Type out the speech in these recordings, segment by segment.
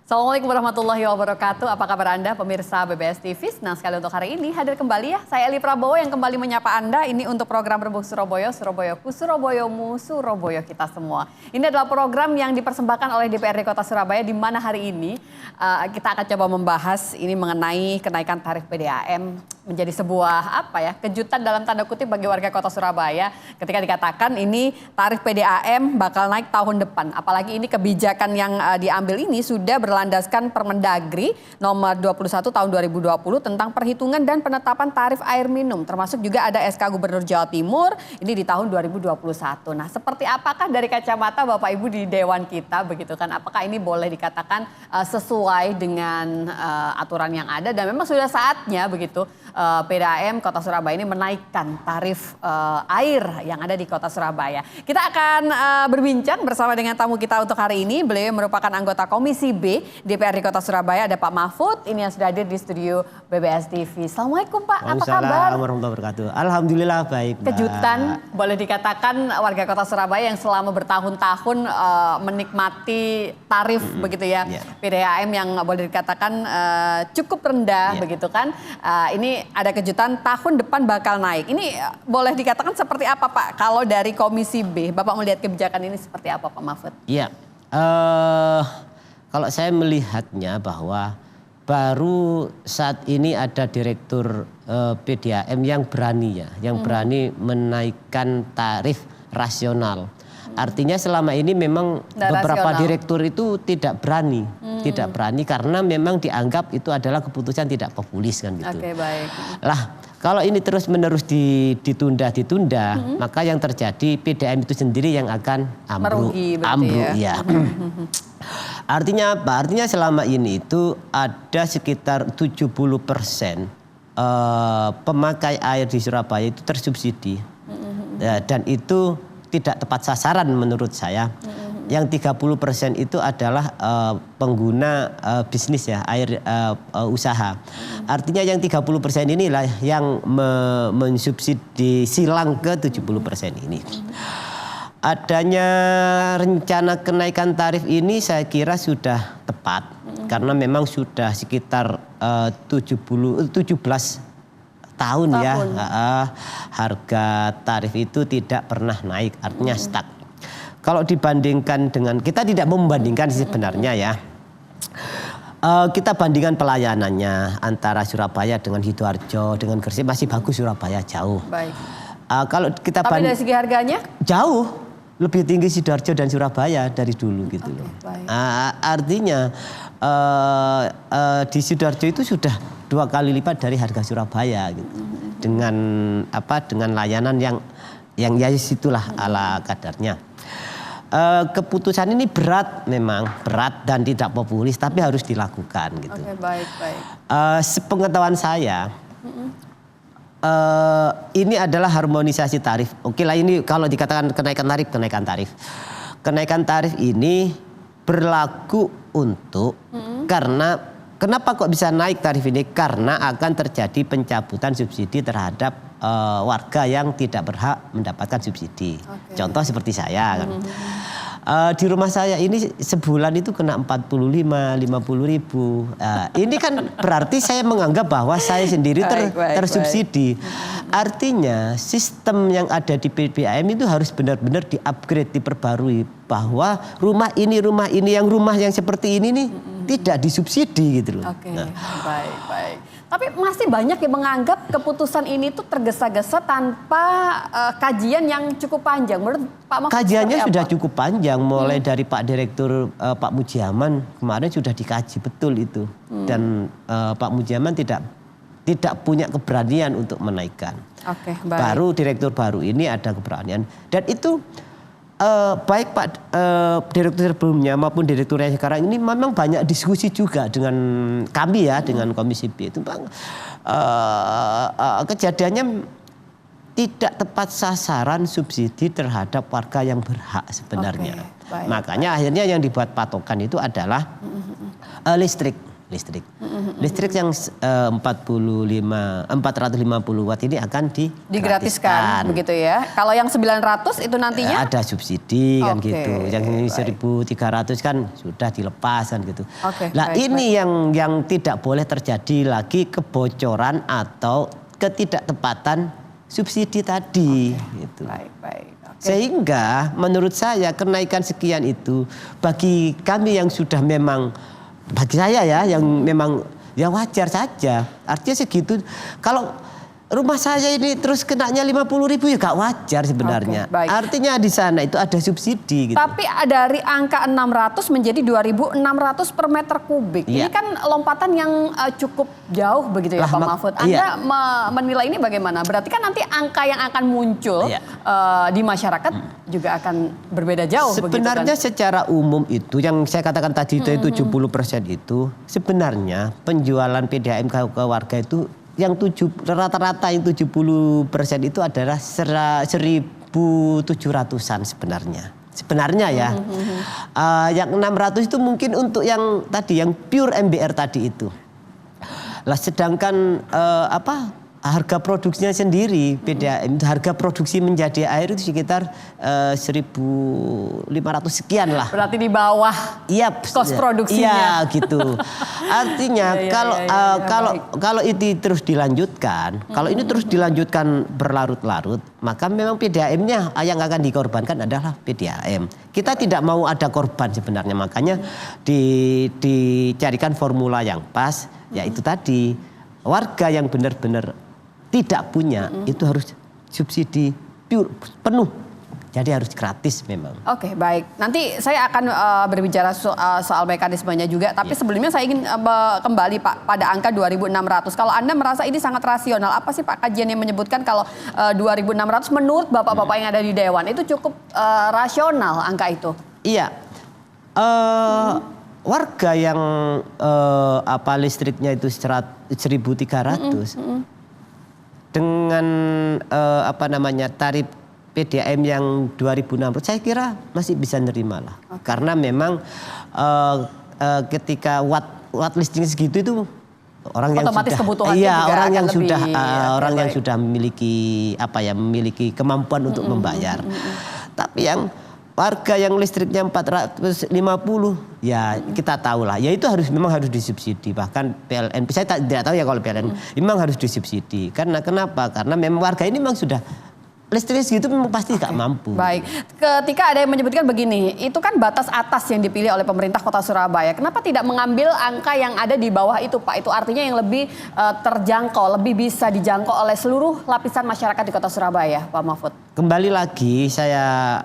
Assalamualaikum warahmatullahi wabarakatuh. Apa kabar Anda pemirsa BBS TV? Senang sekali untuk hari ini hadir kembali ya. Saya Eli Prabowo yang kembali menyapa Anda. Ini untuk program Rembuk Surabaya, Surabayaku, Surabayamu, Surabaya kita semua. Ini adalah program yang dipersembahkan oleh DPRD Kota Surabaya, di mana hari ini kita akan coba membahas ini mengenai kenaikan tarif PDAM. Menjadi sebuah kejutan dalam tanda kutip bagi warga Kota Surabaya ketika dikatakan ini tarif PDAM bakal naik tahun depan. Apalagi ini kebijakan yang diambil ini sudah berlandaskan Permendagri nomor 21 tahun 2020 tentang perhitungan dan penetapan tarif air minum, termasuk juga ada SK Gubernur Jawa Timur ini di tahun 2021. Nah, seperti apakah dari kacamata Bapak Ibu di Dewan kita begitu kan? Apakah ini boleh dikatakan sesuai dengan aturan yang ada dan memang sudah saatnya begitu PDAM Kota Surabaya ini menaikkan tarif air yang ada di Kota Surabaya. Kita akan berbincang bersama dengan tamu kita untuk hari ini. Beliau merupakan anggota Komisi B DPRD Kota Surabaya, ada Pak Mahfud. Ini yang sudah hadir di studio BBS TV. Assalamualaikum Pak, apa kabar? Waalaikumsalam warahmatullahi wabarakatuh. Alhamdulillah baik, Mbak. Kejutan boleh dikatakan warga Kota Surabaya yang selama bertahun-tahun menikmati tarif begitu ya, PDAM yang boleh dikatakan cukup rendah begitu kan. Ini ada kejutan tahun depan bakal naik. Ini boleh dikatakan seperti apa Pak? Kalau dari Komisi B, Bapak melihat kebijakan ini seperti apa Pak Mahfud? Iya, kalau saya melihatnya bahwa baru saat ini ada direktur PDAM yang berani yang berani menaikkan tarif rasional. Artinya selama ini memang beberapa direktur itu tidak berani karena memang dianggap itu adalah keputusan tidak populis kan gitu. Oke, baik. Lah, kalau ini terus-menerus ditunda, maka yang terjadi PDAM itu sendiri yang akan ambruk ya. Artinya apa? Artinya selama ini itu ada sekitar 70% pemakai air di Surabaya itu tersubsidi. Dan itu tidak tepat sasaran menurut saya. Yang 30% itu adalah pengguna bisnis ya, air usaha. Artinya yang 30% inilah yang mensubsidi silang ke 70% ini. Adanya rencana kenaikan tarif ini saya kira sudah tepat karena memang sudah sekitar 17 tahun ya harga tarif itu tidak pernah naik, artinya stuck. Kalau dibandingkan dengan, kita tidak membandingkan sebenarnya ya, kita bandingkan pelayanannya antara Surabaya dengan Sidoarjo dengan Gresik, masih bagus Surabaya jauh. Baik. Kalau kita tapi dari segi harganya jauh lebih tinggi Sidoarjo dan Surabaya dari dulu gitu loh. Artinya di Sidoarjo itu sudah 2 kali lipat dari harga Surabaya gitu. Dengan layanan yang ya situlah ala kadarnya. Keputusan ini memang berat dan tidak populis, tapi harus dilakukan gitu. Oke, baik. Sepengetahuan saya ini adalah harmonisasi tarif. Oke lah, ini kalau dikatakan kenaikan tarif. Kenaikan tarif ini berlaku untuk karena kenapa kok bisa naik tarif ini? Karena akan terjadi pencabutan subsidi terhadap warga yang tidak berhak mendapatkan subsidi. Contoh seperti saya kan. Di rumah saya ini sebulan itu kena 45-50 ribu. Ini kan berarti saya menganggap bahwa saya sendiri tersubsidi. Artinya sistem yang ada di PDAM itu harus benar-benar di-upgrade, diperbarui. Bahwa rumah ini yang seperti ini nih tidak disubsidi gitu loh. Oke, baik. Tapi masih banyak yang menganggap keputusan ini tuh tergesa-gesa tanpa kajian yang cukup panjang. Menurut Pak Mahfud, kajiannya sudah cukup panjang, mulai dari Pak Direktur Pak Mujiaman kemarin sudah dikaji betul itu. Dan Pak Mujiaman tidak punya keberanian untuk menaikkan. Oke, baik. Baru direktur baru ini ada keberanian. Dan itu baik Pak direktur sebelumnya maupun direktur yang sekarang ini memang banyak diskusi juga dengan kami ya, dengan Komisi B itu Bang. Kejadiannya tidak tepat sasaran subsidi terhadap warga yang berhak sebenarnya. Makanya akhirnya yang dibuat patokan itu adalah listrik. Listrik yang 450 watt ini akan digratiskan begitu ya. Kalau yang 900 itu nantinya ada subsidi kan Oke, gitu. Yang baik. 1.300 kan sudah dilepas kan gitu. Oke, Nah, baik, ini yang tidak boleh terjadi lagi kebocoran atau ketidaktepatan subsidi tadi gitu. baik. Oke. Sehingga menurut saya kenaikan sekian itu bagi kami yang sudah memang, bagi saya ya yang memang ya wajar saja. Artinya segitu. Kalau rumah saya ini terus kenanya 50.000 ya gak wajar sebenarnya. Oke, baik. Artinya di sana itu ada subsidi gitu. Tapi dari angka 600 menjadi 2.600 per meter kubik. Ini Iya. kan lompatan yang cukup jauh begitu ya Lah, Pak Mahfud. Anda iya. menilai ini bagaimana? Berarti kan nanti angka yang akan muncul Iya. di masyarakat juga akan berbeda jauh Sebenarnya begitu kan? secara umum itu yang saya katakan tadi itu 70% itu sebenarnya penjualan PDAM ke warga itu yang rata-rata yang 70% itu adalah 1.700-an sebenarnya. Sebenarnya ya. Yang 600 itu mungkin untuk yang tadi yang pure MBR tadi itu. Lah sedangkan harga produksinya sendiri PDAM, harga produksi menjadi air itu sekitar 1.500 sekian lah. Berarti di bawah Iya, kos produksinya. Iya gitu. Artinya kalau itu terus dilanjutkan, kalau ini terus dilanjutkan berlarut-larut, maka memang PDAM-nya yang akan dikorbankan adalah PDAM. Kita tidak mau ada korban sebenarnya, makanya dicarikan formula yang pas, yaitu tadi warga yang benar-benar tidak punya itu harus subsidi pure penuh. Jadi harus gratis memang. Oke, baik. Nanti saya akan berbicara soal mekanismenya juga. Tapi sebelumnya saya ingin kembali Pak pada angka 2.600. Kalau Anda merasa ini sangat rasional, apa sih Pak kajian yang menyebutkan kalau 2.600 menurut Bapak-Bapak yang ada di Dewan itu cukup rasional angka itu? Iya. Warga yang listriknya itu 1.300 dengan tarif PDAM yang 2.600 saya kira masih bisa nerima lah. Karena memang ketika watt listrik segitu itu orang yang otomatis sudah kebutuhannya juga orang akan yang lebih, sudah orang yang baik. sudah memiliki kemampuan untuk membayar. Tapi yang warga yang listriknya 450 ya kita tahu lah, ya itu memang harus disubsidi. Bahkan PLN, saya tidak tahu ya kalau PLN memang harus disubsidi. Karena kenapa? Karena memang warga ini memang sudah listrik segitu memang pasti nggak mampu. Baik, ketika ada yang menyebutkan begini, itu kan batas atas yang dipilih oleh pemerintah Kota Surabaya. Kenapa tidak mengambil angka yang ada di bawah itu, Pak? Itu artinya yang lebih terjangkau, lebih bisa dijangkau oleh seluruh lapisan masyarakat di Kota Surabaya, Pak Mahfud. Kembali lagi saya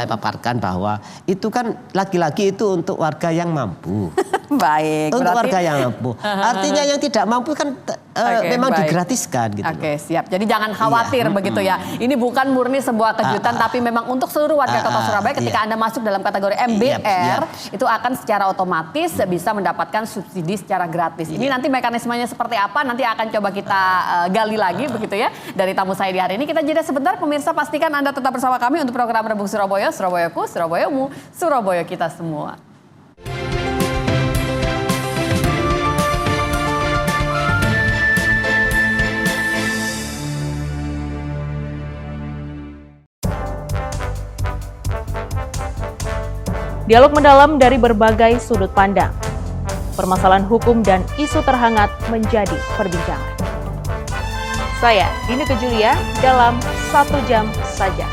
paparkan bahwa itu kan lagi-lagi itu untuk warga yang mampu. Baik. Untuk warga yang mampu. Artinya yang tidak mampu kan memang baik. digratiskan gitu. Oke, siap. Jadi jangan khawatir begitu ya. Ini bukan murni sebuah kejutan, tapi memang untuk seluruh warga Kota Surabaya ketika Anda masuk dalam kategori MBR, itu akan secara otomatis bisa mendapatkan subsidi secara gratis. Ini nanti mekanismenya seperti apa, nanti akan coba kita gali lagi begitu ya. Dari tamu saya di hari ini, kita jeda sebentar. Pemirsa, pastikan Anda tetap bersama kami untuk program Rebuk Surabaya, Surabayaku, Surabayamu, Surabaya kita semua. Dialog mendalam dari berbagai sudut pandang. Permasalahan hukum dan isu terhangat menjadi perbincangan. Saya, Dini Julia, dalam 1 jam saja.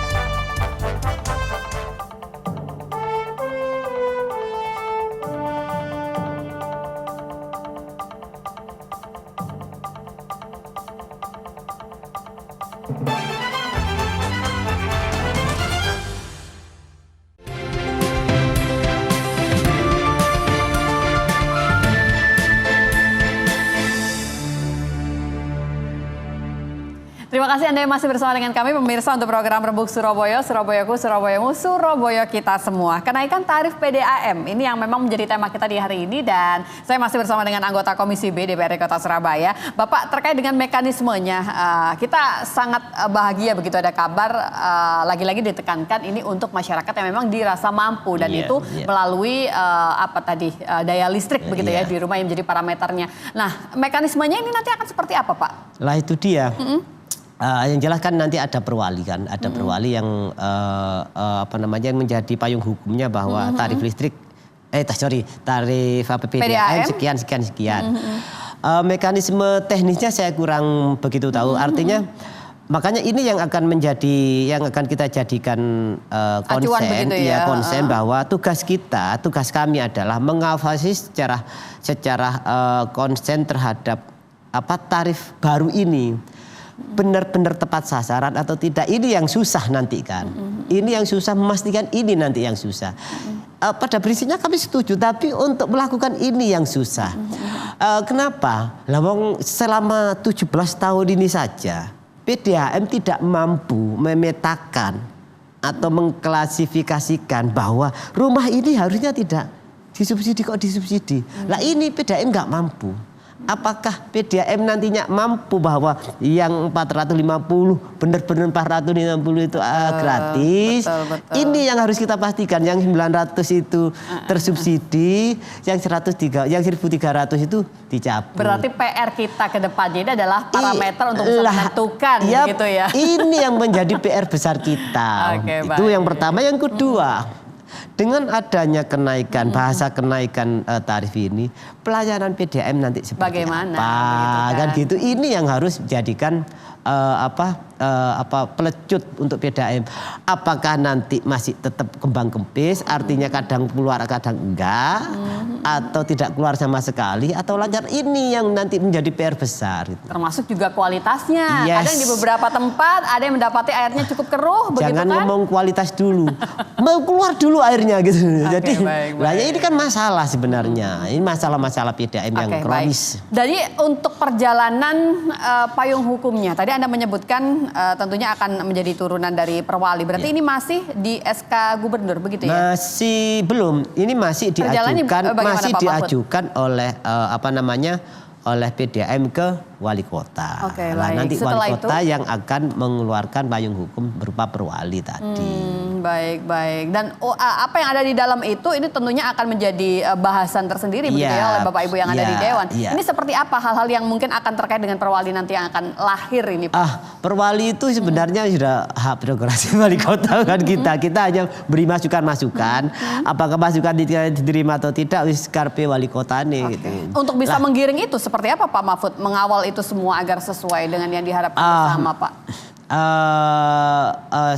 Terima kasih Anda yang masih bersama dengan kami pemirsa untuk program Rebuk Surabaya, Surabayaku, Surabayamu, Surabaya kita semua. Kenaikan tarif PDAM ini yang memang menjadi tema kita di hari ini dan saya masih bersama dengan anggota Komisi B DPRD Kota Surabaya. Bapak, terkait dengan mekanismenya, kita sangat bahagia begitu ada kabar lagi-lagi ditekankan ini untuk masyarakat yang memang dirasa mampu dan itu melalui daya listrik begitu ya di rumah yang menjadi parameternya. Nah, mekanismenya ini nanti akan seperti apa, Pak? Lah itu dia. Yang jelas kan nanti ada perwali kan, ada perwali yang yang menjadi payung hukumnya bahwa tarif listrik, tarif PDAM sekian. Mekanisme teknisnya saya kurang begitu tahu. Artinya makanya ini yang akan kita jadikan konsen bahwa tugas kami adalah mengawasi secara konsen terhadap tarif baru ini. Benar-benar tepat sasaran atau tidak, ini yang susah nanti kan. Ini yang susah, memastikan ini nanti yang susah. Pada prinsipnya kami setuju, tapi untuk melakukan ini yang susah. Kenapa? Selama 17 tahun ini saja PDAM tidak mampu memetakan atau mengklasifikasikan bahwa rumah ini harusnya tidak disubsidi, kok disubsidi. Lah ini PDAM nggak mampu. Apakah PDAM nantinya mampu bahwa yang 450 benar-benar 450 itu gratis? Betul. Ini yang harus kita pastikan. Yang 900 itu tersubsidi, yang 103, yang 1.300 itu dicabut. Berarti PR kita ke depannya ini adalah parameter untuk bisa menentukan gitu ya. Ini yang menjadi PR besar kita. Itu yang pertama, yang kedua. Dengan adanya kenaikan, bahasa kenaikan tarif ini, pelayanan PDAM nanti seperti bagaimana? Kan gitu. Ini yang harus dijadikan pelecut untuk PDAM. Apakah nanti masih tetap kembang kempis, artinya kadang keluar kadang enggak, atau tidak keluar sama sekali, atau lancar? Ini yang nanti menjadi PR besar. Gitu. Termasuk juga kualitasnya. Ada yang di beberapa tempat, ada yang mendapati airnya cukup keruh. Jangan begitu kan? Ngomong kualitas dulu, mau keluar dulu airnya gitu. Jadi, ya ini kan masalah sebenarnya. Ini masalah-masalah PDAM yang kronis. Jadi untuk perjalanan payung hukumnya, tadi Anda menyebutkan tentunya akan menjadi turunan dari perwali. Berarti ini masih di SK Gubernur begitu ya? Masih belum. Ini masih diajukan oleh oleh PDAM ke wali kota. Nanti wali kota yang akan mengeluarkan payung hukum berupa perwali tadi. Baik. Dan apa yang ada di dalam itu ini tentunya akan menjadi bahasan tersendiri begitu ya oleh Bapak Ibu yang ada di Dewan. Ini seperti apa hal-hal yang mungkin akan terkait dengan perwali nanti yang akan lahir ini, Pak? Perwali itu sebenarnya sudah hak prerogatif wali kota kan kita. Kita hanya beri masukan-masukan. Apakah masukan diterima atau tidak wis karepe wali kota nih gitu. Untuk bisa menggiring itu seperti apa Pak Mahfud? Mengawal itu semua agar sesuai dengan yang diharapkan bersama, Pak?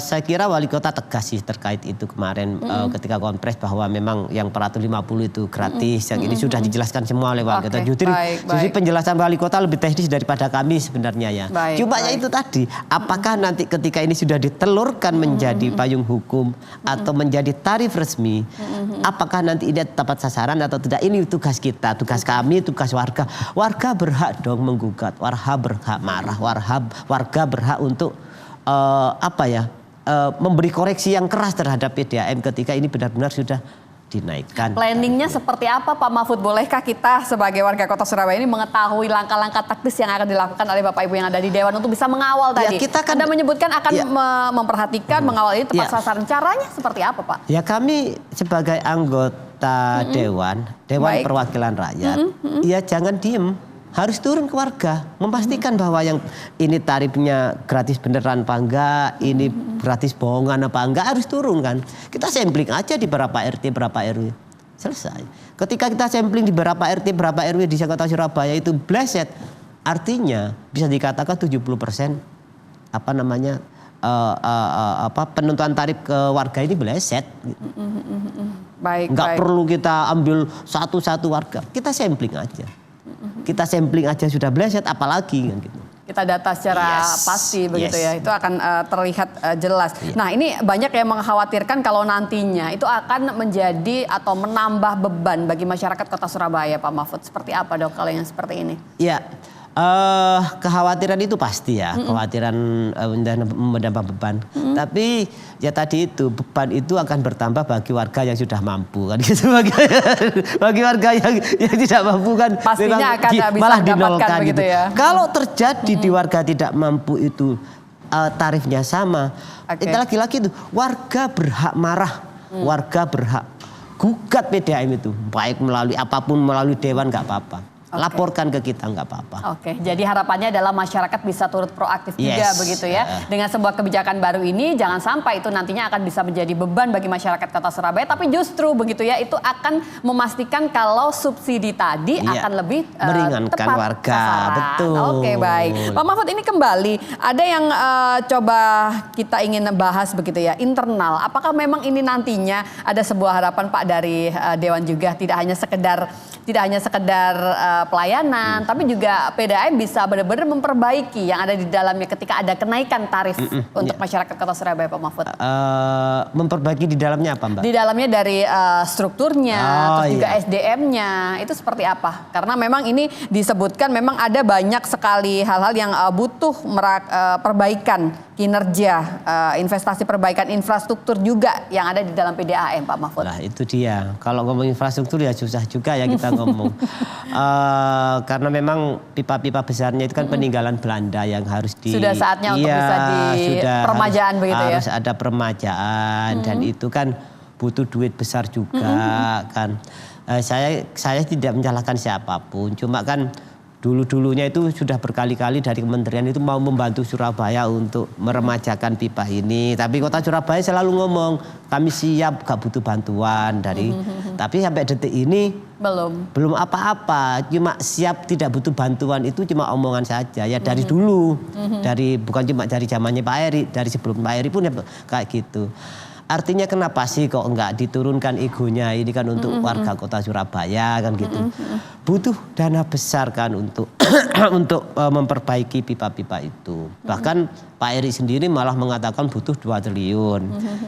Saya kira wali kota tegas sih terkait itu kemarin ketika konpres bahwa memang yang 450 itu gratis. Yang ini sudah dijelaskan semua oleh wali kota. Justru penjelasan wali kota lebih teknis daripada kami sebenarnya ya. Cuma ya itu tadi, apakah nanti ketika ini sudah ditelurkan menjadi payung hukum atau menjadi tarif resmi, apakah nanti ini tepat sasaran atau tidak? Ini tugas kita, tugas kami, tugas warga. Warga berhak dong menggugat, warga berhak marah, warga berhak untuk memberi koreksi yang keras terhadap PDAM ketika ini benar-benar sudah dinaikkan. Planningnya seperti apa Pak Mahfud? Bolehkah kita sebagai warga Kota Surabaya ini mengetahui langkah-langkah taktis yang akan dilakukan oleh Bapak Ibu yang ada di Dewan untuk bisa mengawal tadi? Kita kan Anda menyebutkan akan memperhatikan, mengawal ini tepat sasaran. Caranya seperti apa Pak? Ya kami sebagai anggota Dewan Perwakilan Rakyat, ya jangan diem. Harus turun ke warga, memastikan bahwa yang ini tarifnya gratis beneran apa enggak, ini gratis bohongan apa enggak, harus turun kan. Kita sampling aja di berapa RT, berapa RW. Selesai. Ketika kita sampling di berapa RT, berapa RW di Kota Surabaya itu bleset, artinya bisa dikatakan 70% penentuan tarif ke warga ini bleset. Enggak perlu kita ambil satu-satu warga, kita sampling aja. Kita sampling aja sudah bleset, apalagi kan gitu. Kita data secara pasti begitu ya, itu akan terlihat jelas. Nah ini banyak yang mengkhawatirkan kalau nantinya itu akan menjadi atau menambah beban bagi masyarakat Kota Surabaya, Pak Mahfud. Seperti apa dok kalau yang seperti ini? Ya, Kekhawatiran itu pasti ya, kekhawatiran menambah beban. Tapi ya tadi itu beban itu akan bertambah bagi warga yang sudah mampu kan gitu. Bagi warga yang tidak mampu kan pastinya akan bisa malah mendapatkan dinolkan begitu gitu. ya. Kalau terjadi di warga tidak mampu itu tarifnya sama, Oke. itu lagi-lagi itu warga berhak marah, warga berhak gugat PDAM itu, baik melalui apapun, melalui dewan nggak apa-apa. Laporkan ke kita nggak apa-apa. Oke, jadi harapannya adalah masyarakat bisa turut proaktif juga Yes. begitu ya. Dengan sebuah kebijakan baru ini jangan sampai itu nantinya akan bisa menjadi beban bagi masyarakat Kota Surabaya, tapi justru begitu ya itu akan memastikan kalau subsidi tadi akan lebih meringankan tepat warga. sasaran. Betul. Oke, baik. Pak Mahfud, ini kembali ada yang coba kita ingin bahas begitu ya, internal. Apakah memang ini nantinya ada sebuah harapan Pak dari Dewan juga tidak hanya sekedar pelayanan, tapi juga PDAM bisa benar-benar memperbaiki yang ada di dalamnya ketika ada kenaikan tarif untuk masyarakat Kota Surabaya, Pak Mahfud. Memperbaiki di dalamnya apa, Mbak? Di dalamnya dari strukturnya, terus juga SDM-nya, itu seperti apa? Karena memang ini disebutkan memang ada banyak sekali hal-hal yang butuh perbaikan kinerja, investasi perbaikan infrastruktur juga yang ada di dalam PDAM, Pak Mahfud. Nah itu dia, kalau ngomong infrastruktur ya susah juga ya kita ngomong. Karena memang pipa-pipa besarnya itu kan peninggalan Belanda yang harus sudah saatnya untuk bisa permajaan begitu ya. Harus ada permajaan dan itu kan butuh duit besar juga kan. Saya tidak menyalahkan siapapun, cuma kan dulu-dulunya itu sudah berkali-kali dari kementerian itu mau membantu Surabaya untuk meremajakan pipa ini. Tapi Kota Surabaya selalu ngomong, kami siap, gak butuh bantuan dari. Tapi sampai detik ini belum apa-apa. Cuma siap tidak butuh bantuan itu cuma omongan saja. Ya dari dulu, bukan cuma dari zamannya Pak Eri, dari sebelum Pak Eri pun ya kayak gitu. Artinya kenapa sih kok enggak diturunkan egonya ini kan untuk warga Kota Surabaya kan gitu. Butuh dana besar kan untuk memperbaiki pipa-pipa itu. Bahkan Pak Eri sendiri malah mengatakan butuh 2 triliun.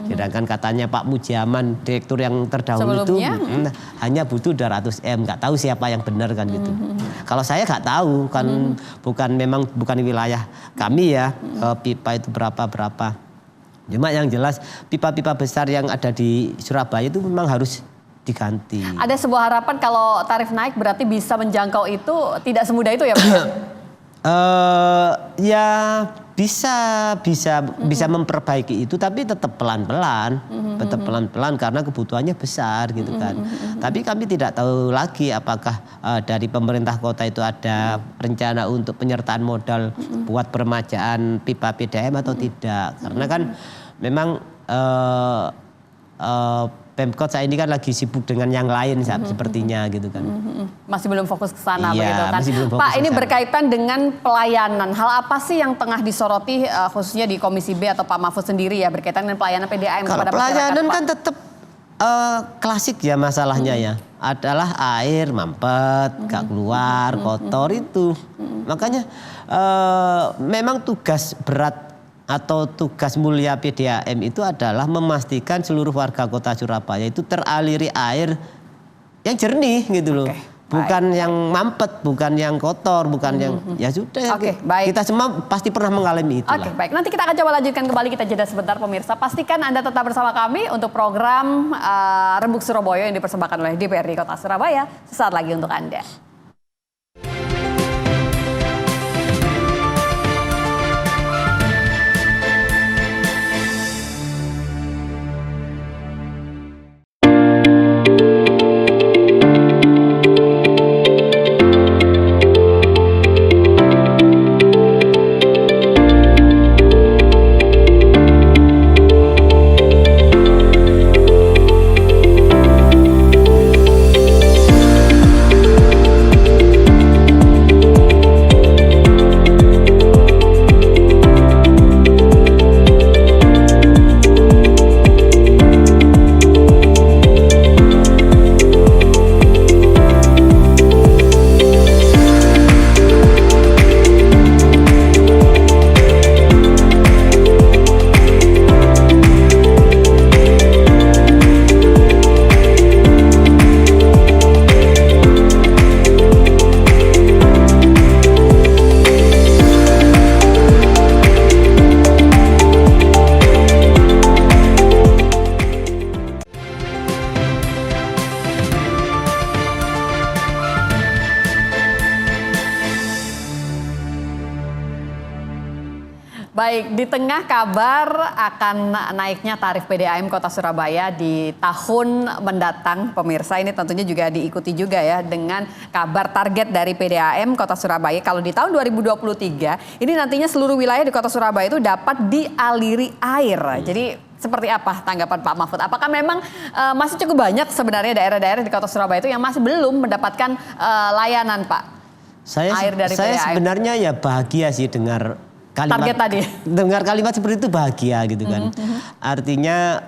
Sedangkan katanya Pak Mujiaman, direktur yang terdahulu itu hanya butuh 200 M. Nggak tahu siapa yang benar kan gitu. Kalau saya nggak tahu kan bukan wilayah kami ya pipa itu berapa. Cuma yang jelas pipa-pipa besar yang ada di Surabaya itu memang harus diganti. Ada sebuah harapan kalau tarif naik berarti bisa menjangkau itu tidak semudah itu ya Pak? Ya bisa memperbaiki itu tapi tetap pelan-pelan, karena kebutuhannya besar gitu kan. Tapi kami tidak tahu lagi apakah dari pemerintah kota itu ada rencana untuk penyertaan modal buat permajaan pipa PDAM atau tidak. Karena kan memang Pemkot saya ini kan lagi sibuk dengan yang lain sepertinya gitu kan. Masih belum fokus ke sana begitu kan. Fokus Pak, ini berkaitan dengan pelayanan. Hal apa sih yang tengah disoroti khususnya di Komisi B atau Pak Mahfud sendiri ya berkaitan dengan pelayanan PDAM kepada masyarakat? Pelayanan Pak? kan tetap klasik ya masalahnya ya. Adalah air mampet, gak keluar, kotor itu. Makanya memang tugas berat atau tugas mulia PDAM itu adalah memastikan seluruh warga Kota Surabaya itu teraliri air yang jernih gitu loh. Bukan yang mampet, bukan yang kotor, bukan yang ya sudah. Baik. Kita semua pasti pernah mengalami itu. Baik. Nanti kita akan coba lanjutkan kembali, kita jeda sebentar pemirsa. Pastikan Anda tetap bersama kami untuk program Rembuk Surabaya yang dipersembahkan oleh DPRD Kota Surabaya sesaat lagi untuk Anda. Baik, di tengah kabar akan naiknya tarif PDAM Kota Surabaya di tahun mendatang, pemirsa, ini tentunya juga diikuti juga ya dengan kabar target dari PDAM Kota Surabaya. Kalau di tahun 2023, ini nantinya seluruh wilayah di Kota Surabaya itu dapat dialiri air. Jadi seperti apa tanggapan Pak Mahfud? Apakah memang masih cukup banyak sebenarnya daerah-daerah di Kota Surabaya itu yang masih belum mendapatkan layanan, Pak? Air dari Saya PDAM. sebenarnya ya bahagia sih dengar kalimat Target tadi. Dengar kalimat seperti itu bahagia gitu kan. Artinya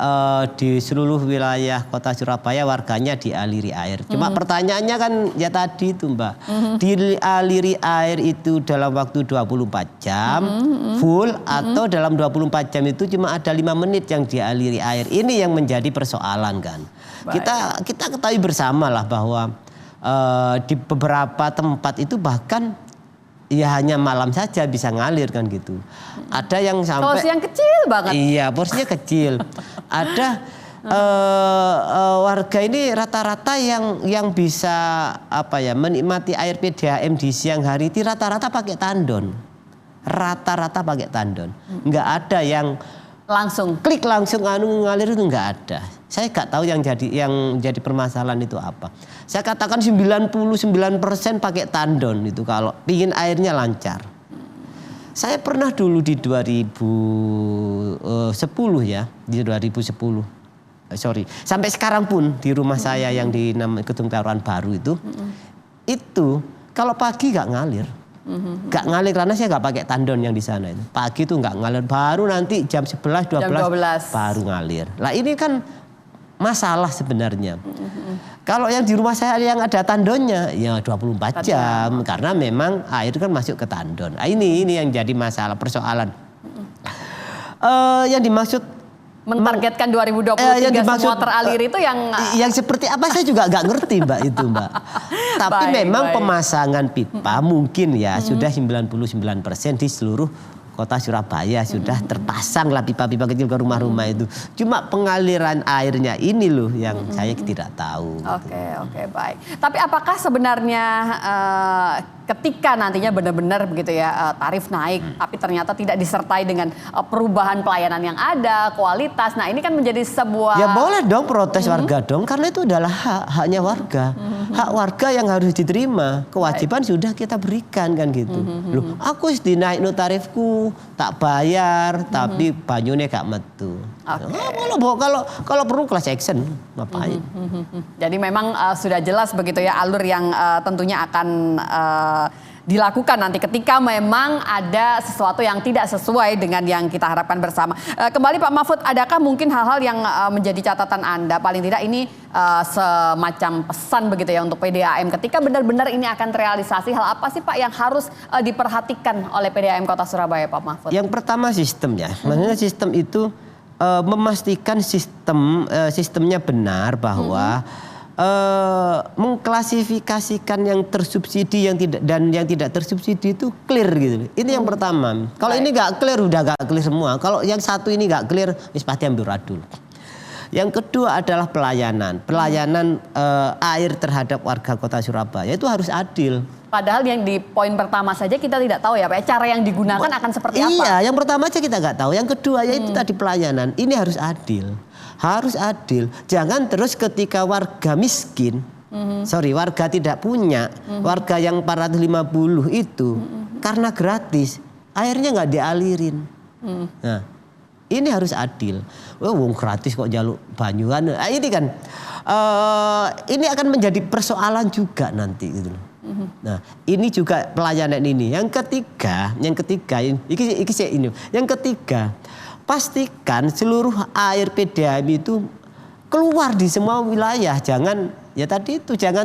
di seluruh wilayah Kota Surabaya warganya dialiri air. Cuma pertanyaannya kan ya tadi itu Mbak. Dialiri air itu dalam waktu 24 jam full atau dalam 24 jam itu cuma ada 5 menit yang dialiri air. Ini yang menjadi persoalan kan. Baik. Kita ketahui bersama lah bahwa di beberapa tempat itu bahkan ya hanya malam saja bisa ngalir kan gitu. Ada yang sampai Porsi yang kecil banget. Iya, porsinya kecil. Ada warga ini rata-rata yang bisa apa ya menikmati air PDAM di siang hari itu rata-rata pakai tandon. Rata-rata pakai tandon. Nggak ada yang Langsung. klik langsung ngalir itu nggak ada. Saya nggak tahu yang jadi permasalahan itu apa. Saya katakan 99% pakai tandon itu kalau pingin airnya lancar. Saya pernah dulu di 2010 ya, di 2010. Sorry, sampai sekarang pun di rumah saya yang di Gedung Keluaran Baru itu kalau pagi nggak ngalir. Gak ngalir karena saya gak pakai tandon yang di sana itu. Pagi itu gak ngalir, baru nanti jam 11, 12, baru ngalir. Lah ini kan masalah sebenarnya. Kalau yang di rumah saya yang ada tandonnya ya 24 jam karena memang air kan masuk ke tandon. Nah, ini yang jadi masalah persoalan. Yang dimaksud Mentargetkan 2023 semua teraliri itu yang seperti apa saya juga nggak ngerti Mbak itu Mbak. Tapi memang pemasangan pipa mungkin ya sudah 99% di seluruh Kota Surabaya sudah terpasang lah pipa-pipa kecil ke rumah-rumah itu. Cuma pengaliran airnya ini loh yang saya tidak tahu. Oke, baik. Tapi apakah sebenarnya ketika nantinya benar-benar begitu ya tarif naik, tapi ternyata tidak disertai dengan perubahan pelayanan yang ada, kualitas. Nah ini kan menjadi sebuah... Ya boleh dong protes warga dong, karena itu adalah haknya warga. Hak warga yang harus diterima, kewajiban sudah kita berikan kan gitu. Loh, aku dinaik no tarifku, tak bayar, tapi banyune gak metu. Kalau perlu class action, ngapain? Jadi memang sudah jelas begitu ya alur yang tentunya akan dilakukan nanti ketika memang ada sesuatu yang tidak sesuai dengan yang kita harapkan bersama. Kembali Pak Mahfud, adakah mungkin hal-hal yang menjadi catatan Anda? Paling tidak ini semacam pesan begitu ya untuk PDAM. Ketika benar-benar ini akan terrealisasi, hal apa sih Pak yang harus diperhatikan oleh PDAM Kota Surabaya Pak Mahfud? Yang pertama sistemnya. Maksudnya sistem itu memastikan sistemnya benar bahwa mengklasifikasikan yang tersubsidi yang tidak tersubsidi itu clear gitu. Ini yang pertama. Kalau ini nggak clear udah nggak clear semua. Kalau yang satu ini nggak clear, pasti amburadul. Yang kedua adalah pelayanan. Pelayanan air terhadap warga Kota Surabaya itu harus adil. Padahal yang di poin pertama saja kita tidak tahu ya Pak, cara yang digunakan akan seperti apa? Iya, yang pertama aja kita nggak tahu. Yang kedua yaitu tadi pelayanan. Ini harus adil. Harus adil. Jangan terus ketika warga miskin, warga tidak punya, warga yang 450 itu karena gratis, airnya nggak dialirin. Nah, ini harus adil. Wong gratis kok jaluk banyuan. Nah, ini kan, ini akan menjadi persoalan juga nanti gitu loh. Nah, ini juga pelayanan ini. Yang ketiga, pastikan seluruh air PDAM itu keluar di semua wilayah. Jangan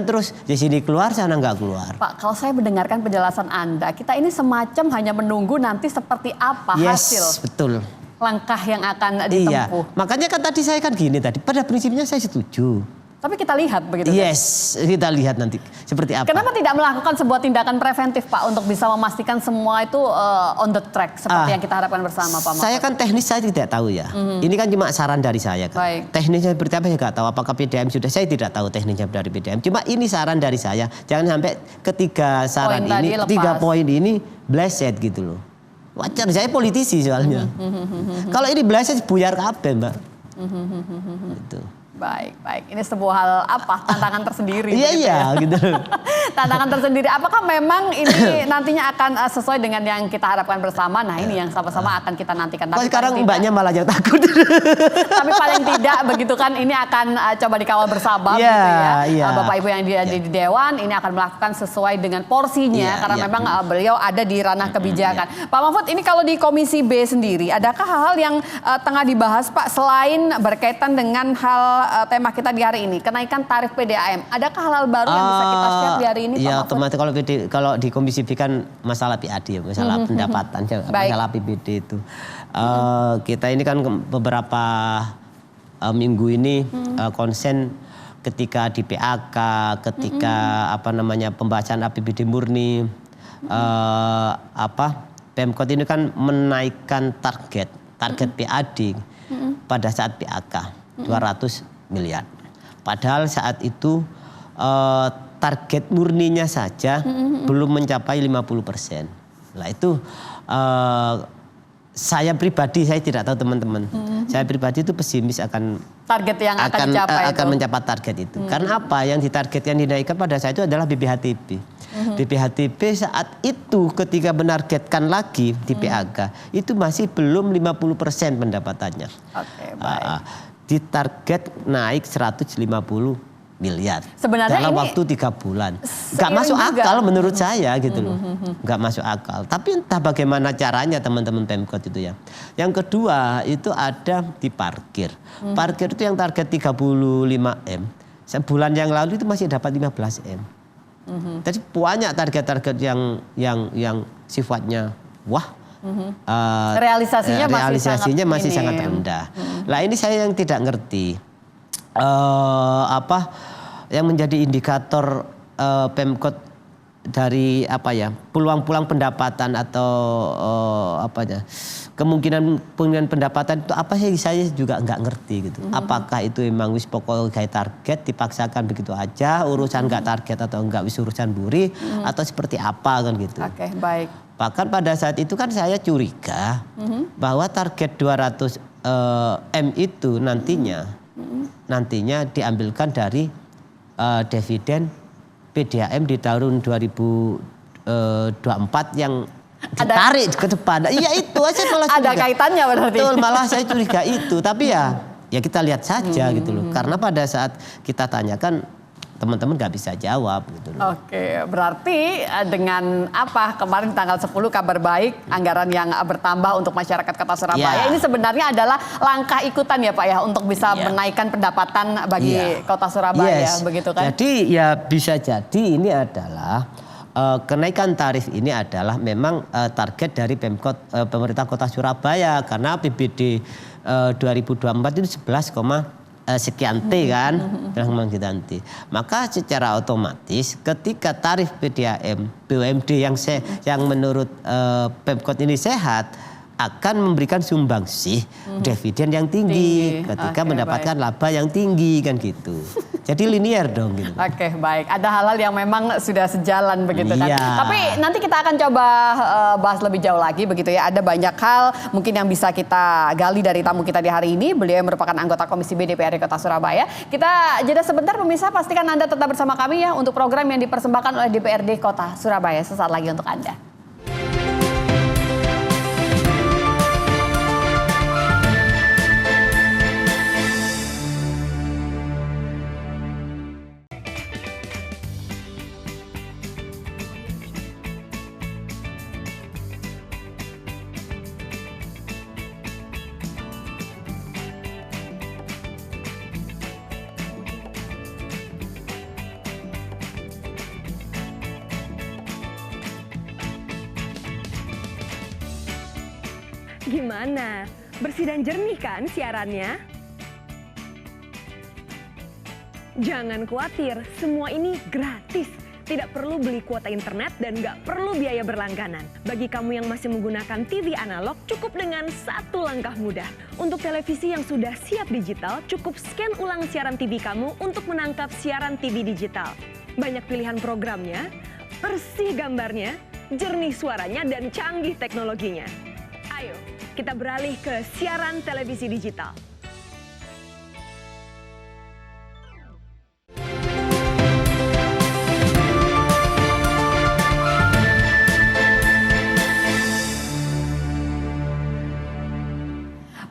terus di sini keluar sana nggak keluar. Pak, kalau saya mendengarkan penjelasan Anda, kita ini semacam hanya menunggu nanti seperti apa hasil. Betul. Langkah yang akan ditempuh. Iya, makanya kan tadi saya kan gini tadi. Pada prinsipnya saya setuju. Tapi kita lihat begitu. Yes, kita lihat nanti seperti apa. Kenapa tidak melakukan sebuah tindakan preventif Pak untuk bisa memastikan semua itu on the track seperti yang kita harapkan bersama Pak Mahfud? Saya kan teknis saya tidak tahu ya. Ini kan cuma saran dari saya kan. Baik. Teknisnya seperti apa saya nggak tahu. Apakah PDAM sudah, saya tidak tahu teknisnya dari PDAM. Cuma ini saran dari saya. Jangan sampai ketiga saran ini, 3 poin ini bleset gitu loh. Wajar, saya politisi soalnya. Kalau ini belasnya buyar kabeh, Mbak. Gitu. Baik, baik. Ini sebuah hal apa? Tantangan tersendiri. Iya, gitu. Tantangan tersendiri. Apakah memang ini nantinya akan sesuai dengan yang kita harapkan bersama? Nah, ini yang sama-sama akan kita nantikan. Kok sekarang mbaknya malah yang takut. Tapi paling tidak begitu kan, ini akan coba dikawal bersama gitu ya. Bapak Ibu yang di Dewan ini akan melakukan sesuai dengan porsinya karena memang beliau ada di ranah kebijakan. Pak Mahfud, ini kalau di Komisi B sendiri, adakah hal-hal yang tengah dibahas Pak selain berkaitan dengan hal tema kita di hari ini, kenaikan tarif PDAM? Adakah hal-hal baru yang bisa kita share di hari ini, Pak Mahfud? Otomatis kalau di Komisi B kan masalah PAD, masalah pendapatan, masalah APBD itu. Kita ini kan beberapa minggu ini konsen ketika di PAK, ketika pembahasan APBD murni, Pemkot ini kan menaikkan target PAD pada saat PAK 200 miliar. Padahal saat itu target murninya saja belum mencapai 50%. Nah itu saya pribadi, saya tidak tahu teman-teman. Saya pribadi itu pesimis akan target yang akan dicapai akan mencapai target itu. Karena apa? Yang ditargetkan dinaikkan pada saat itu adalah BPHTB. BPHTB saat itu ketika menargetkan lagi di PAK itu masih belum 50% pendapatannya. Oke, baik. Ditarget naik 150 miliar sebenarnya dalam ini waktu 3 bulan. Nggak masuk akal menurut saya gitu loh. Nggak masuk akal. Tapi entah bagaimana caranya teman-teman Pemkot itu ya. Yang kedua itu ada di parkir. Parkir itu yang target 35M. Sebulan yang lalu itu masih dapat 15M. Jadi banyak target-target yang sifatnya wah. Realisasinya masih sangat rendah. Lah ini saya yang tidak ngerti apa yang menjadi indikator Pemkot dari peluang-peluang pendapatan atau kemungkinan pendapatan itu apa sih, saya juga nggak ngerti gitu. Apakah itu memang wis pokok kayak target dipaksakan begitu aja, urusan nggak target atau nggak wis urusan buri atau seperti apa kan gitu. Oke, baik. Bahkan pada saat itu kan saya curiga bahwa target 200 M itu nantinya diambilkan dari dividen PDAM di tahun 2024 yang ditarik ke depan. Iya itu aja malah curiga. Ada kaitannya berarti. Betul, malah saya curiga itu. Tapi ya kita lihat saja gitu loh. Karena pada saat kita tanyakan teman-teman nggak bisa jawab gitu loh. Oke, berarti dengan kemarin tanggal 10 kabar baik anggaran yang bertambah untuk masyarakat Kota Surabaya ini sebenarnya adalah langkah ikutan ya Pak ya untuk bisa menaikkan pendapatan bagi Kota Surabaya begitu kan? Jadi ya bisa jadi ini adalah kenaikan tarif ini adalah memang target dari pemerintah Kota Surabaya karena APBD 2024 itu 11, sekian T kan, maka secara otomatis ketika tarif PDAM BUMD yang menurut Pemkot ini sehat akan memberikan sumbangsih dividen yang tinggi ketika mendapatkan laba yang tinggi kan gitu. Jadi linear dong gitu. Oke, baik. Ada hal-hal yang memang sudah sejalan begitu kan. Tapi nanti kita akan coba bahas lebih jauh lagi begitu ya. Ada banyak hal mungkin yang bisa kita gali dari tamu kita di hari ini. Beliau yang merupakan anggota Komisi B DPRD Kota Surabaya. Kita jeda sebentar pemirsa, pastikan Anda tetap bersama kami ya untuk program yang dipersembahkan oleh DPRD Kota Surabaya sesaat lagi untuk Anda. Gimana? Bersih dan jernih kan siarannya? Jangan khawatir, semua ini gratis. Tidak perlu beli kuota internet dan nggak perlu biaya berlangganan. Bagi kamu yang masih menggunakan TV analog, cukup dengan satu langkah mudah. Untuk televisi yang sudah siap digital, cukup scan ulang siaran TV kamu untuk menangkap siaran TV digital. Banyak pilihan programnya, bersih gambarnya, jernih suaranya dan canggih teknologinya. Ayo, kita beralih ke siaran televisi digital.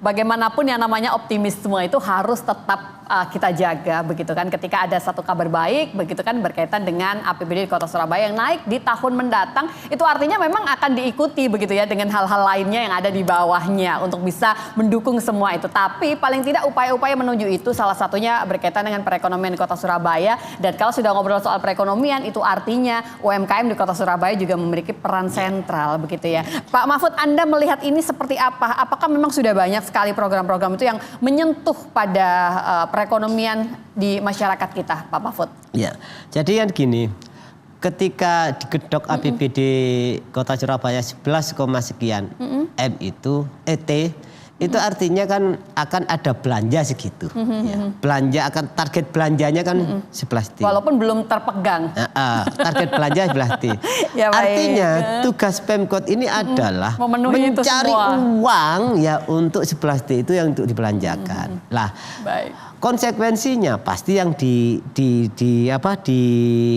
Bagaimanapun yang namanya optimisme itu harus tetap kita jaga begitu kan, ketika ada satu kabar baik begitu kan berkaitan dengan APBD di Kota Surabaya yang naik di tahun mendatang, itu artinya memang akan diikuti begitu ya dengan hal-hal lainnya yang ada di bawahnya untuk bisa mendukung semua itu. Tapi paling tidak upaya-upaya menuju itu salah satunya berkaitan dengan perekonomian di Kota Surabaya, dan kalau sudah ngobrol soal perekonomian itu artinya UMKM di Kota Surabaya juga memiliki peran sentral begitu ya. Pak Mahfud, Anda melihat ini seperti apa? Apakah memang sudah banyak sekali program-program itu yang menyentuh pada perekonomian di masyarakat kita, Pak Mahfud? Ya, jadi kan gini, ketika digedok APBD Kota Surabaya 11, sekian M itu itu artinya kan akan ada belanja segitu. Ya. Belanja akan target belanjanya kan 11 T. Walaupun belum terpegang. Target belanja 11 T. Ya, artinya tugas Pemkot ini adalah memenuhi itu mencari semua uang ya untuk 11 T itu yang untuk dibelanjakan. Lah, konsekuensinya pasti yang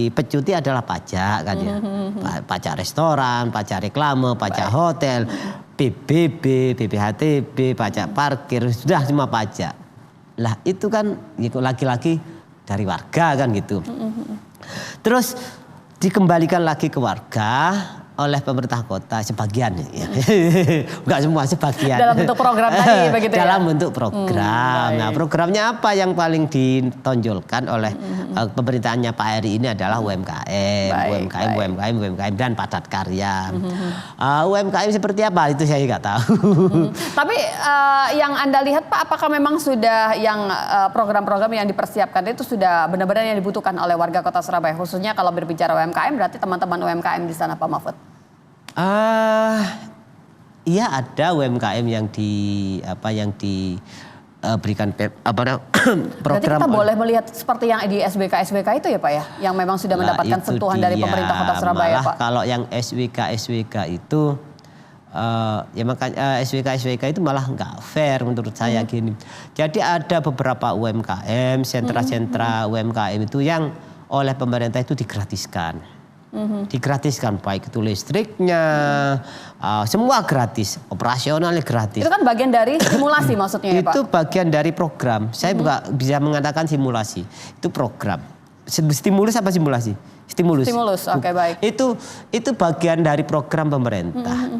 dipecuti adalah pajak kan ya. Pajak restoran, pajak reklame, pajak hotel, PBB, BPHTB, pajak parkir, sudah semua pajak. Lah itu kan lagi-lagi dari warga kan gitu. Terus dikembalikan lagi ke warga oleh pemerintah kota sebagian ya. Enggak semua, sebagian. Dalam bentuk program tadi begitu ya. Dalam bentuk program. Nah, programnya apa yang paling ditonjolkan oleh pemerintahannya Pak Eri ini adalah UMKM dan padat karya. UMKM seperti apa itu saya nggak tahu. Tapi yang Anda lihat Pak, apakah memang sudah yang program-program yang dipersiapkan itu sudah benar-benar yang dibutuhkan oleh warga Kota Surabaya, khususnya kalau berbicara UMKM berarti teman-teman UMKM di sana, Pak Mahfud? Iya, ada UMKM yang diberikan program. Berarti kita boleh melihat seperti yang di SBK itu ya Pak ya, yang memang sudah mendapatkan sentuhan dari pemerintah Kota Surabaya, malah Pak. Kalau yang SWK itu ya makanya SWK itu malah nggak fair menurut saya gini. Jadi ada beberapa UMKM, sentra-sentra UMKM itu yang oleh pemerintah itu digratiskan. Digratiskan baik itu listriknya, semua gratis, operasionalnya gratis. Itu kan bagian dari simulasi maksudnya ya Pak? Itu bagian dari program. Saya bukan bisa mengatakan simulasi, itu program. Stimulus apa simulasi? Stimulus. Stimulus, oke, baik. Itu bagian dari program pemerintah.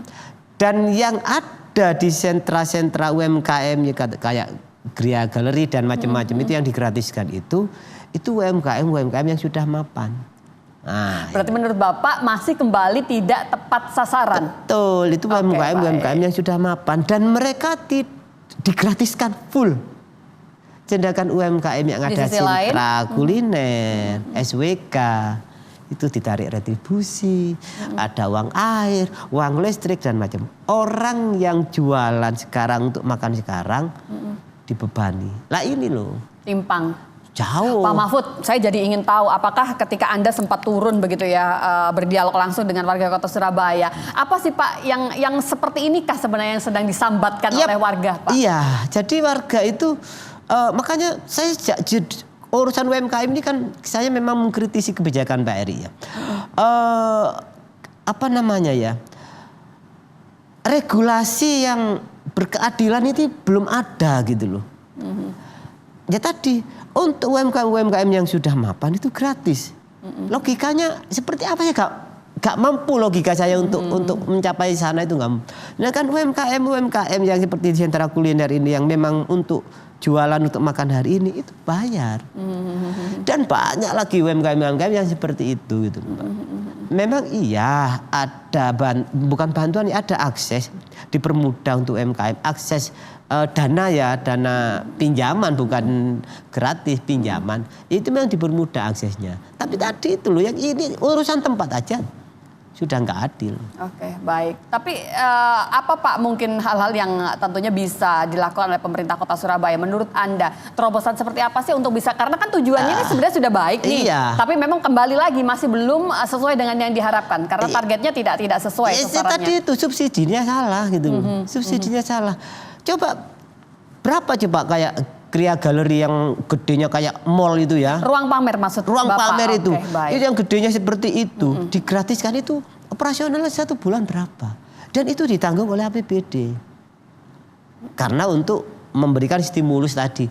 Dan yang ada di sentra-sentra UMKM kayak Gria Galeri dan macam-macam itu yang digratiskan itu UMKM yang sudah mapan. Nah, berarti menurut Bapak masih kembali tidak tepat sasaran. Betul, itu UMKM yang sudah mapan dan mereka digratiskan full. Sedangkan UMKM yang ada sentra kuliner, SWK itu ditarik retribusi, ada uang air, uang listrik dan macam. Orang yang jualan sekarang untuk makan sekarang dibebani. Lah ini loh. Timpang. Jauh. Pak Mahfud, saya jadi ingin tahu apakah ketika Anda sempat turun begitu ya berdialog langsung dengan warga Kota Surabaya, apa sih Pak yang seperti inikah sebenarnya yang sedang disambatkan oleh warga, Pak? Iya, jadi warga itu makanya saya urusan UMKM ini kan saya memang mengkritisi kebijakan Pak Eri ya. Apa namanya ya? Regulasi yang berkeadilan itu belum ada gitu loh. Ya tadi untuk UMKM yang sudah mapan itu gratis. Logikanya seperti apa ya, gak mampu logika saya untuk mencapai sana itu nggak. Nah kan UMKM yang seperti di sentra kuliner ini yang memang untuk jualan untuk makan hari ini itu bayar. Dan banyak lagi UMKM yang seperti itu gitu. Memang iya ada bukan bantuan, ada akses, dipermudah untuk UMKM akses dana pinjaman, bukan gratis pinjaman, itu memang dipermudah aksesnya. Tapi tadi itu loh yang ini urusan tempat aja. sudah nggak adil. Oke, baik. Tapi apa Pak mungkin hal-hal yang tentunya bisa dilakukan oleh pemerintah Kota Surabaya menurut Anda? Terobosan seperti apa sih untuk bisa, karena kan tujuannya ini sebenarnya sudah baik nih. Iya. Tapi memang kembali lagi masih belum sesuai dengan yang diharapkan karena targetnya tidak sesuai sasarannya. Tadi itu subsidinya salah gitu loh. Subsidinya salah. Coba berapa coba kayak Kria Galeri yang gedenya kayak mall itu ya. Ruang pamer maksud Ruang Bapak. pamer itu. Oke, baik. Itu yang gedenya seperti itu. Digratiskan itu operasionalnya 1 bulan berapa. Dan itu ditanggung oleh APBD. Karena untuk memberikan stimulus tadi.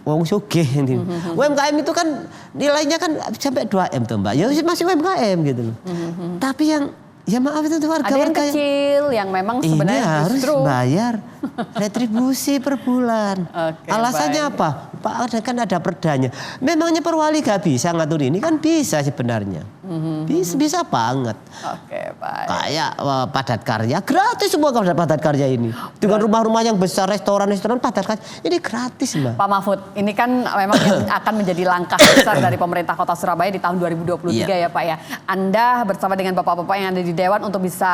Wong sugih ini. UMKM itu kan nilainya kan sampai 2M tuh Mbak. Ya masih UMKM gitu loh. Tapi yang ya maaf itu warga-warga ada yang kecil yang memang ini sebenarnya harus justru bayar retribusi per bulan. Oke, Alasannya baik. apa? Pak kan ada perdanya. Memangnya Perwali gak bisa ngatur ini? Kan bisa sebenarnya. Bisa banget. Oke, baik. Kayak padat karya gratis semua kalau padat karya ini. Dengan rumah-rumah yang besar, restoran-restoran padat karya ini gratis Mbak. Pak Mahfud, ini kan memang yang akan menjadi langkah besar dari pemerintah Kota Surabaya di tahun 2023 ya Pak ya. Anda bersama dengan bapak-bapak yang ada di Dewan untuk bisa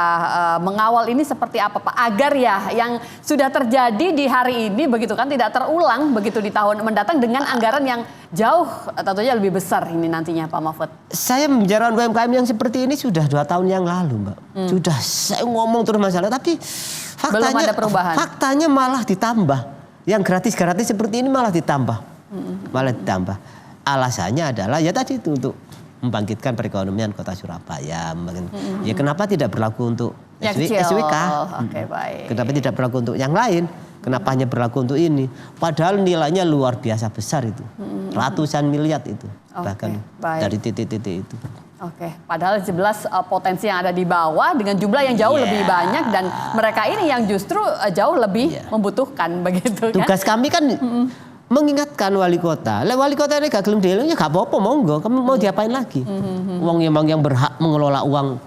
mengawal ini seperti apa Pak? Agar ya yang sudah terjadi di hari ini begitu kan tidak terulang begitu di tahun mendatang dengan anggaran yang jauh tentunya lebih besar ini nantinya Pak Mahfud. Saya membicarakan UMKM yang seperti ini sudah 2 tahun yang lalu Mbak. Sudah saya ngomong terus masalah tapi faktanya, belum ada perubahan. Faktanya malah ditambah. Yang gratis-gratis seperti ini malah ditambah. Malah ditambah. Alasannya adalah ya tadi itu untuk membangkitkan perekonomian Kota Surabaya. Ya kenapa tidak berlaku untuk SWK? Oke, baik. Kenapa tidak berlaku untuk yang lain? Kenapa hanya berlaku untuk ini? Padahal nilainya luar biasa besar itu. Ratusan miliar itu. Bahkan baik. dari titik-titik itu. Oke, padahal jelas potensi yang ada di bawah dengan jumlah yang jauh lebih banyak dan mereka ini yang justru jauh lebih membutuhkan begitu kan. Tugas kami kan mengingatkan wali kota. Wali kota ini gak gelem dhewe ya gak apa-apa monggo. Kamu mau diapain lagi? Uang yang berhak mengelola uang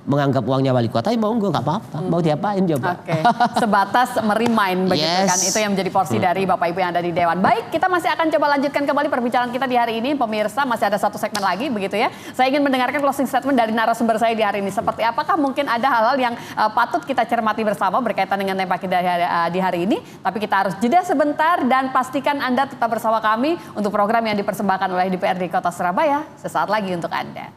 menganggap uangnya wali kota ya monggo gak apa-apa. Mau diapain coba. Oke, sebatas merimain begitu kan. Itu yang menjadi porsi dari Bapak Ibu yang ada di Dewan. Baik, kita masih akan coba lanjutkan kembali perbincangan kita di hari ini. Pemirsa, masih ada 1 segmen lagi begitu ya. Saya ingin mendengarkan closing statement dari narasumber saya di hari ini. Seperti apakah mungkin ada hal-hal yang patut kita cermati bersama berkaitan dengan tema kita di hari ini. Tapi kita harus jeda sebentar dan pastikan Anda tetap bersama kami untuk program yang dipersembahkan oleh DPRD Kota Surabaya. Sesaat lagi untuk Anda.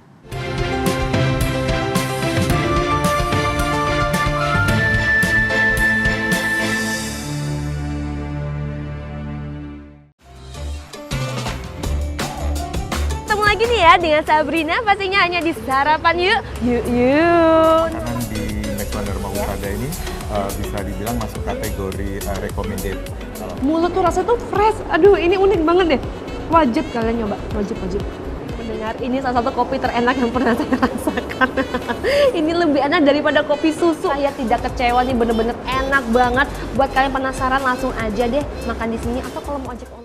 Lagi nih ya dengan Sabrina pastinya hanya di Sarapan Yuk. Makanan di Next Wonder Mahusada ini bisa dibilang masuk kategori recommended. Mulut tuh rasanya tuh fresh. Aduh, ini unik banget deh. Wajib kalian nyoba, wajib. Mendengar ini salah satu kopi terenak yang pernah saya rasakan. Ini lebih enak daripada kopi susu. Saya tidak kecewa nih, bener-bener enak banget. Buat kalian penasaran langsung aja deh makan di sini atau kalau mau ojek online.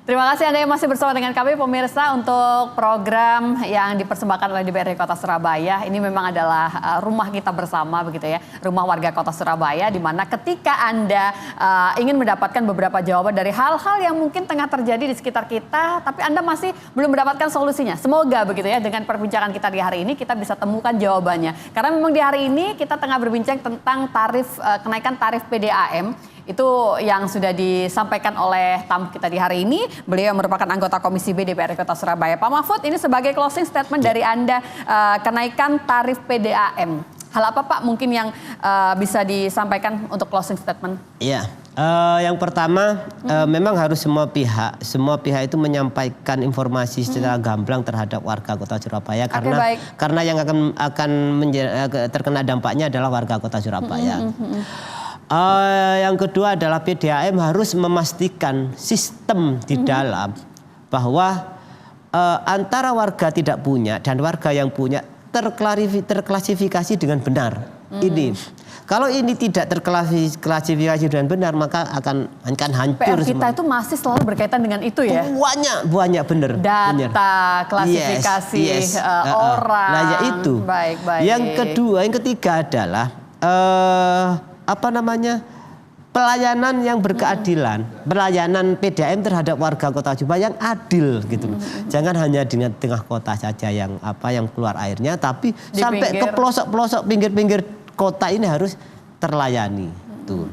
Terima kasih Anda yang masih bersama dengan kami pemirsa untuk program yang dipersembahkan oleh DPRD Kota Surabaya. Ini memang adalah rumah kita bersama begitu ya, rumah warga Kota Surabaya di mana ketika Anda ingin mendapatkan beberapa jawaban dari hal-hal yang mungkin tengah terjadi di sekitar kita, tapi Anda masih belum mendapatkan solusinya. Semoga begitu ya dengan perbincangan kita di hari ini kita bisa temukan jawabannya. Karena memang di hari ini kita tengah berbincang tentang kenaikan tarif PDAM. Itu yang sudah disampaikan oleh tamu kita di hari ini. Beliau merupakan anggota Komisi B DPRD Kota Surabaya. Pak Mahfud, ini sebagai closing statement dari Anda kenaikan tarif PDAM. Hal apa Pak mungkin yang bisa disampaikan untuk closing statement? Iya, yang pertama memang harus semua pihak itu menyampaikan informasi secara gamblang terhadap warga Kota Surabaya karena yang akan terkena dampaknya adalah warga Kota Surabaya. Yang kedua adalah PDAM harus memastikan sistem di dalam bahwa antara warga tidak punya dan warga yang punya terklasifikasi dengan benar. Ini kalau ini tidak terklasifikasi dengan benar maka akan hancur. PR kita itu masih selalu berkaitan dengan itu ya. Banyak bener. Data, klasifikasi orang. Nah ya itu. Baik. Yang ketiga adalah pelayanan yang berkeadilan, pelayanan PDAM terhadap warga Kota Jombang yang adil gitu loh. Jangan hanya di tengah kota saja yang keluar airnya, tapi sampai ke pelosok-pelosok pinggir-pinggir kota ini harus terlayani. Tuh,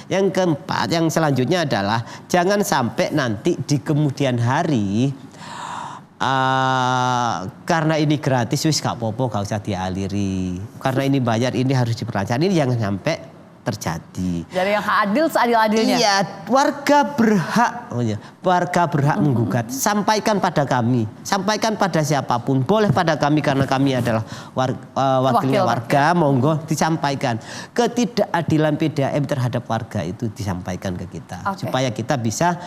yang keempat, yang selanjutnya adalah jangan sampai nanti di kemudian hari karena ini gratis wis gak popo, gak usah dialiri. Karena ini bayar, ini harus diperlancar. Ini jangan sampai terjadi. Jadi yang adil seadil-adilnya. Iya, warga berhak menggugat. Sampaikan pada kami, sampaikan pada siapapun. Boleh pada kami karena kami adalah wakilnya warga. Monggo disampaikan. Ketidakadilan PDAM terhadap warga itu disampaikan ke kita, supaya kita bisa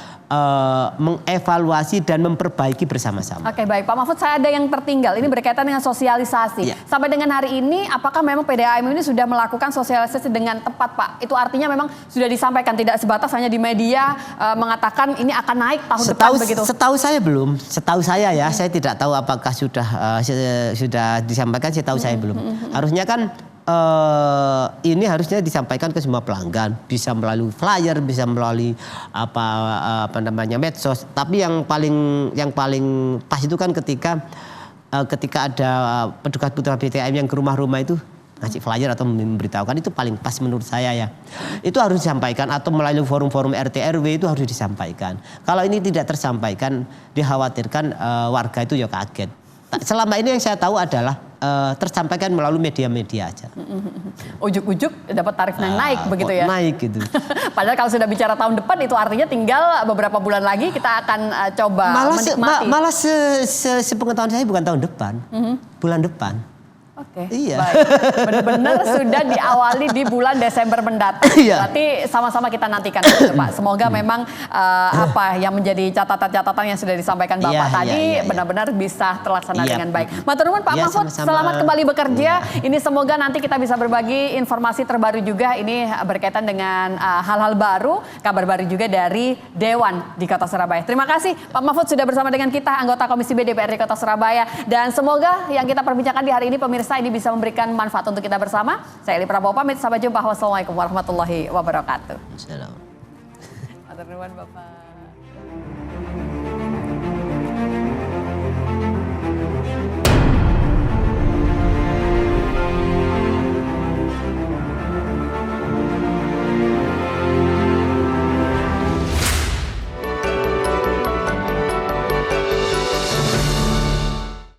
mengevaluasi dan memperbaiki bersama-sama. Oke, baik Pak Mahfud, saya ada yang tertinggal. Ini berkaitan dengan sosialisasi. Sampai dengan hari ini, apakah memang PDAM ini sudah melakukan sosialisasi dengan tepat, Pak? Itu artinya memang sudah disampaikan, tidak sebatas hanya di media mengatakan ini akan naik tahun depan begitu? Setahu saya belum. Setahu saya ya, saya tidak tahu apakah sudah disampaikan. Setahu saya belum. Harusnya kan ini harusnya disampaikan ke semua pelanggan, bisa melalui flyer, bisa melalui apa namanya medsos. Tapi yang paling pas itu kan ketika ada petugas PDAM yang ke rumah-rumah itu ngasih flyer atau memberitahukan, itu paling pas menurut saya ya. Itu harus disampaikan, atau melalui forum-forum RT RW itu harus disampaikan. Kalau ini tidak tersampaikan, dikhawatirkan warga itu ya kaget. Selama ini yang saya tahu adalah tersampaikan melalui media-media aja. Ujuk-ujuk dapat tarif yang naik begitu ya? Naik gitu. Padahal kalau sudah bicara tahun depan itu artinya tinggal beberapa bulan lagi kita akan coba menikmati. Malah sepengetahuan saya bukan tahun depan, bulan depan. Oke, iya. Baik. Benar-benar sudah diawali di bulan Desember mendatang. Iya. Berarti sama-sama kita nantikan itu, Pak. Semoga memang apa yang menjadi catatan-catatan yang sudah disampaikan Bapak tadi benar-benar bisa terlaksana dengan baik. Matur nuwun Pak Mahfud, selamat kembali bekerja. Ini semoga nanti kita bisa berbagi informasi terbaru juga. Ini berkaitan dengan hal-hal baru, kabar baru juga dari Dewan di Kota Surabaya. Terima kasih Pak Mahfud sudah bersama dengan kita, anggota Komisi B DPRD Kota Surabaya. Dan semoga yang kita perbincangkan di hari ini pemirsa ini bisa memberikan manfaat untuk kita bersama. Saya Eli Prabowo pamit, sampai jumpa. Wassalamualaikum warahmatullahi wabarakatuh. Assalamualaikum. Matur nuwun Bapak.